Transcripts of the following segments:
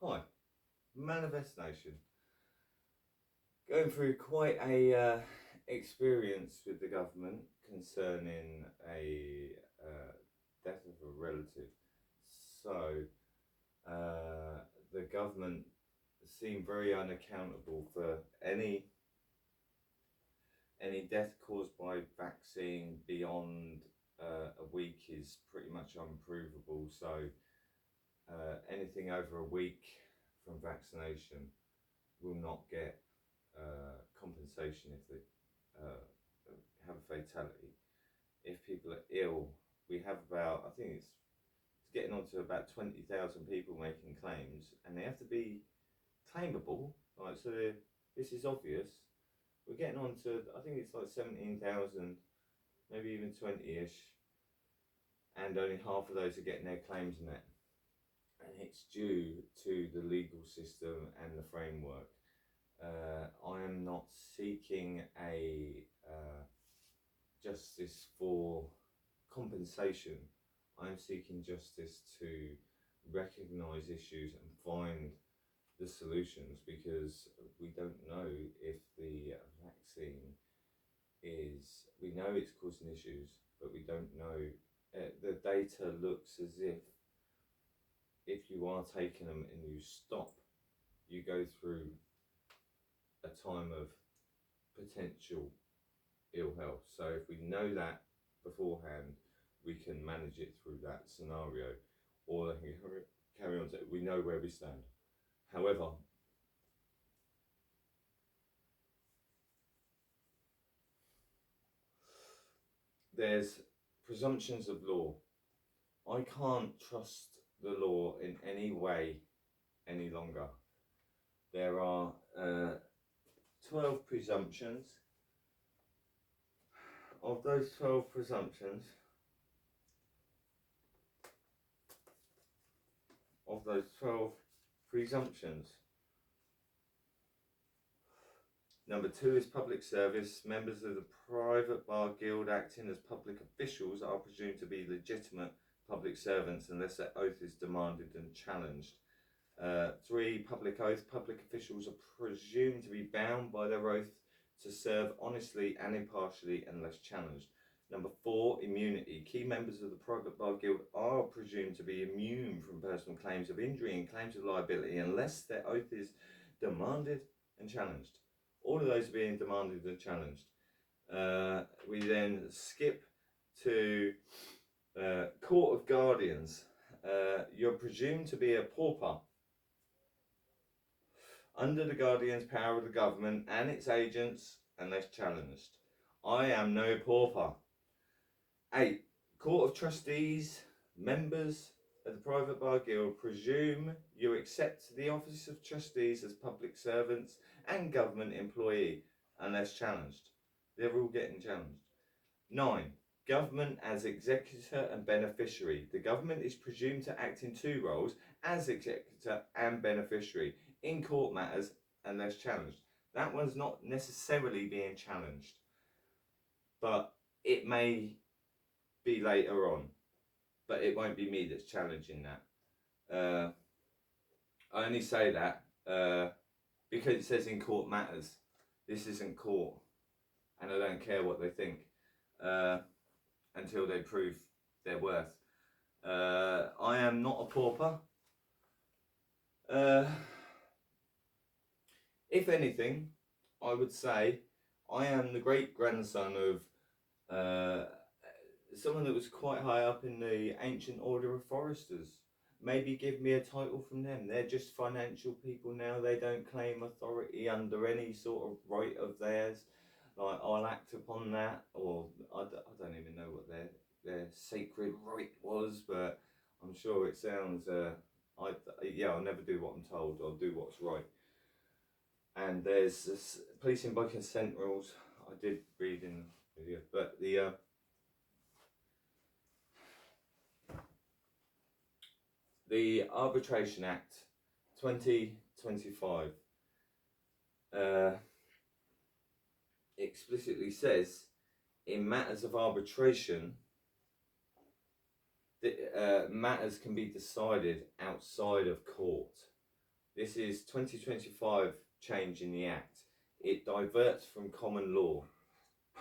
Hi, manifestation. Going through quite a experience with the government concerning a death of a relative. So the government seem very unaccountable for any death caused by vaccine beyond a week is pretty much unprovable. So anything over a week from vaccination will not get compensation if they have a fatality. If people are ill, we have about, I think it's getting on to about 20,000 people making claims, and they have to be claimable. Like, so this is obvious. We're getting on to, I think it's like 17,000, maybe even 20-ish, and only half of those are getting their claims met. And it's due to the legal system and the framework. I am not seeking a justice for compensation. I am seeking justice to recognise issues and find the solutions, because we don't know if the vaccine is, we know it's causing issues, but we don't know. The data looks as if you are taking them and you stop, you go through a time of potential ill health. So if we know that beforehand, we can manage it through that scenario, or they can carry on to, we know where we stand. However, there's presumptions of law. I can't trust the law in any way any longer. There are 12 presumptions. Of those 12 presumptions, number 2 is public service. Members of the private bar guild acting as public officials are presumed to be legitimate public servants unless their oath is demanded and challenged. 3, public oath. Public officials are presumed to be bound by their oath to serve honestly and impartially unless challenged. Number 4, immunity. Key members of the private bar guild are presumed to be immune from personal claims of injury and claims of liability unless their oath is demanded and challenged. All of those are being demanded and challenged. We then skip to Court of Guardians. You're presumed to be a pauper under the guardian's power of the government and its agents unless challenged. I am no pauper. 8. Court of Trustees. Members of the private bar guild presume you accept the office of trustees as public servants and government employee unless challenged. They're all getting challenged. 9. Government as executor and beneficiary. The government is presumed to act in 2 roles, as executor and beneficiary, in court matters unless challenged. That one's not necessarily being challenged, but it may be later on, but it won't be me that's challenging that. I only say that because it says in court matters. This isn't court, and I don't care what they think until they prove their worth. I am not a pauper. If anything, I would say I am the great grandson of someone that was quite high up in the ancient order of foresters. Maybe give me a title from them. They're just financial people now. They don't claim authority under any sort of right of theirs. Like, I'll act upon that, or I don't even know what their sacred right was, but I'm sure it sounds, I'll never do what I'm told. I'll do what's right. And there's this policing by consent rules. I did read in the video, but the Arbitration Act 2025 explicitly says in matters of arbitration that matters can be decided outside of court. This is 2025 change in the Act. It diverts from common law.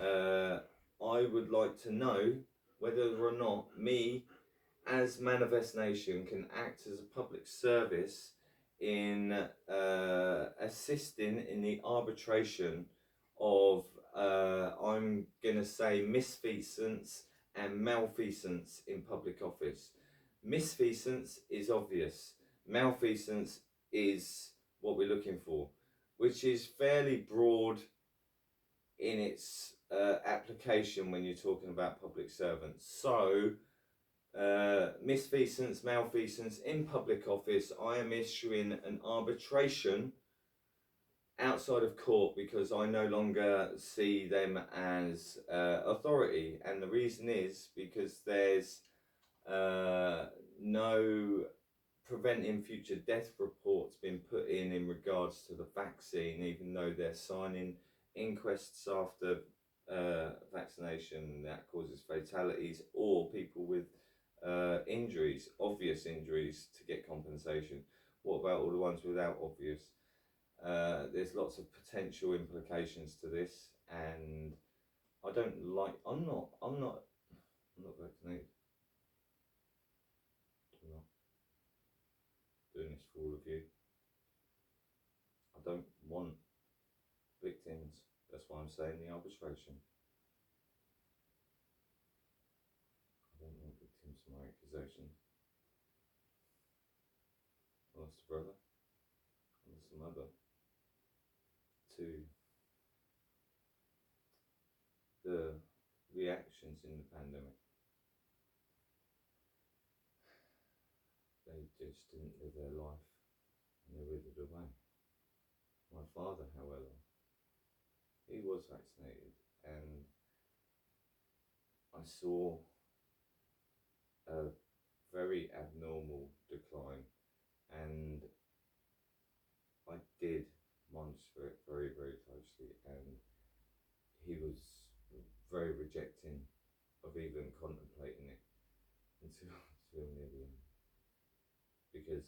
I would like to know whether or not me, as manifest nation, can act as a public service in assisting in the arbitration of, I'm going to say, misfeasance and malfeasance in public office. Misfeasance is obvious. Malfeasance is what we're looking for, which is fairly broad in its application when you're talking about public servants. So, misfeasance, malfeasance in public office, I am issuing an arbitration outside of court because I no longer see them as authority, and the reason is because there's no preventing future death reports been put in regards to the vaccine, even though they're signing inquests after vaccination that causes fatalities or people with injuries, obvious injuries, to get compensation. What about all the ones without obvious? There's lots of potential implications to this, and I don't like. I'm not vaccinated. I'm not doing this for all of you. I don't want victims. That's why I'm saying the arbitration. I don't want victims of my accusations. I lost a brother. I lost a mother. To the reactions in the pandemic. They just didn't live their life and they withered away. My father, however, he was vaccinated, and I saw a very abnormal decline, and I did monitor it very, very closely, and he was very rejecting of even contemplating it until near the end, because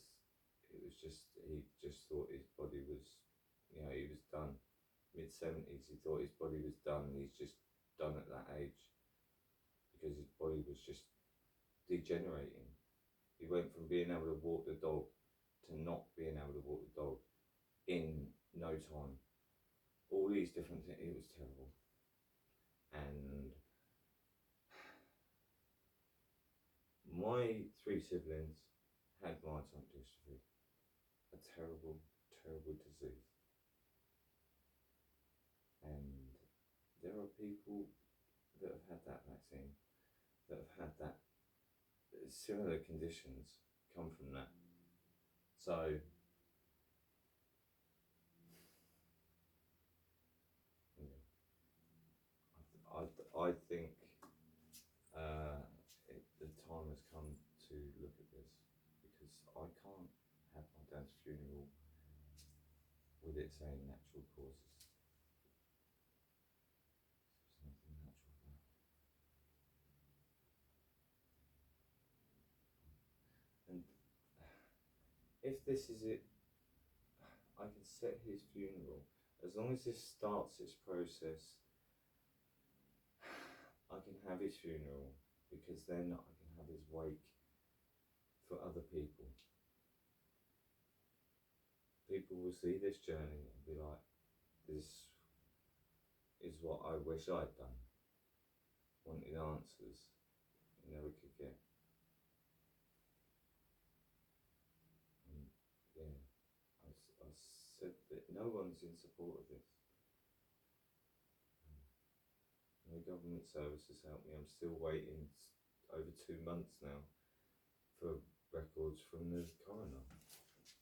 it was just, he just thought his body was, he was done. Mid-70s, he thought his body was done. He's just done at that age because his body was just degenerating. He went from being able to walk the dog to not being able to walk the dog in no time. All these different things. It was terrible. And my 3 siblings had myotonic dystrophy, a terrible, terrible disease. And there are people that have had that vaccine, that have had that similar conditions come from that. So I think the time has come to look at this, because I can't have my dad's funeral with it saying natural causes. There's nothing natural about it. And if this is it, I can set his funeral. As long as this starts this process, I can have his funeral, because then I can have his wake for other people. People will see this journey and be like, this is what I wish I'd done. Wanted answers you never could get. And yeah, I said that no one's in support of this. No government services help me. I'm still waiting over 2 months now for records from the coroner. It's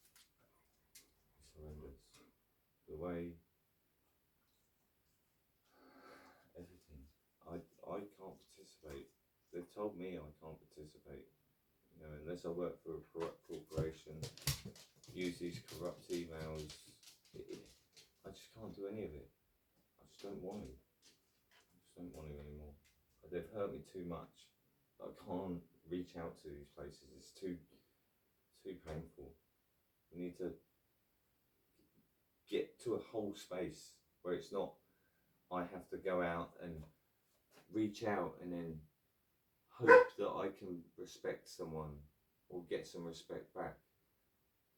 horrendous. The way everything. I can't participate. They've told me I can't participate. Unless I work for a corrupt corporation, use these corrupt emails. I just can't do any of it. I just don't want to. I just don't want to anymore. They've hurt me too much. I can't reach out to these places. It's too painful. We need to get to a whole space where it's not, I have to go out and reach out and then hope that I can respect someone or get some respect back.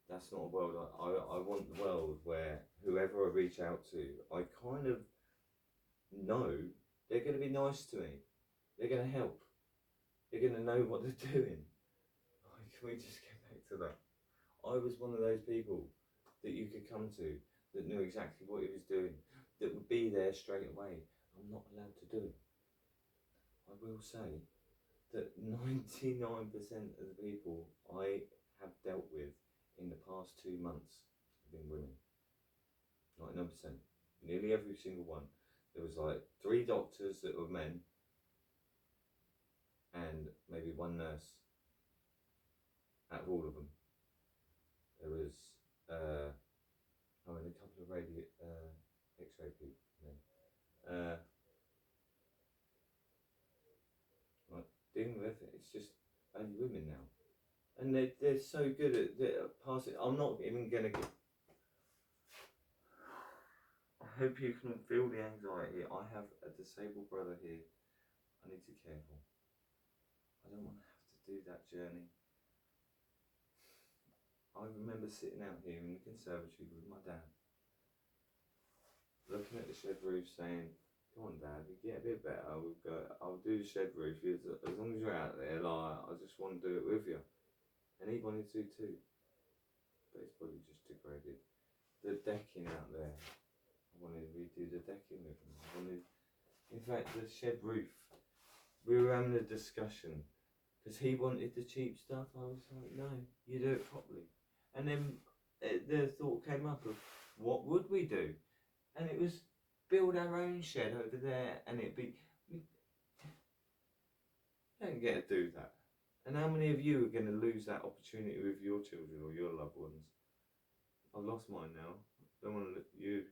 That's not a world I want the world where whoever I reach out to, I kind of know they're going to be nice to me. They're going to help. They're going to know what they're doing. Can we just get back to that? I was one of those people that you could come to that knew exactly what he was doing, that would be there straight away. I'm not allowed to do it. I will say that 99% of the people I have dealt with in the past 2 months have been women. 99%. Nearly every single one. There was like 3 doctors that were men and maybe 1 nurse out of all of them. There was and a couple of x-ray people. Like dealing with it, it's just only women now. And they're so good at passing. I'm not even going to get... I hope you can feel the anxiety. I have a disabled brother here. I need to be careful. I don't want to have to do that journey. I remember sitting out here in the conservatory with my dad, looking at the shed roof saying, come on Dad, we get a bit better, I'll do the shed roof, as long as you're out there, like, I just want to do it with you. And he wanted to too, but his body just degraded. The decking out there, I wanted to redo the decking with him. In fact, the shed roof, we were having a discussion, because he wanted the cheap stuff. I was like, no, you do it properly. And then the thought came up of, what would we do? And it was build our own shed over there, and it'd be, we don't get to do that. And how many of you are going to lose that opportunity with your children or your loved ones? I've lost mine now. Don't want to you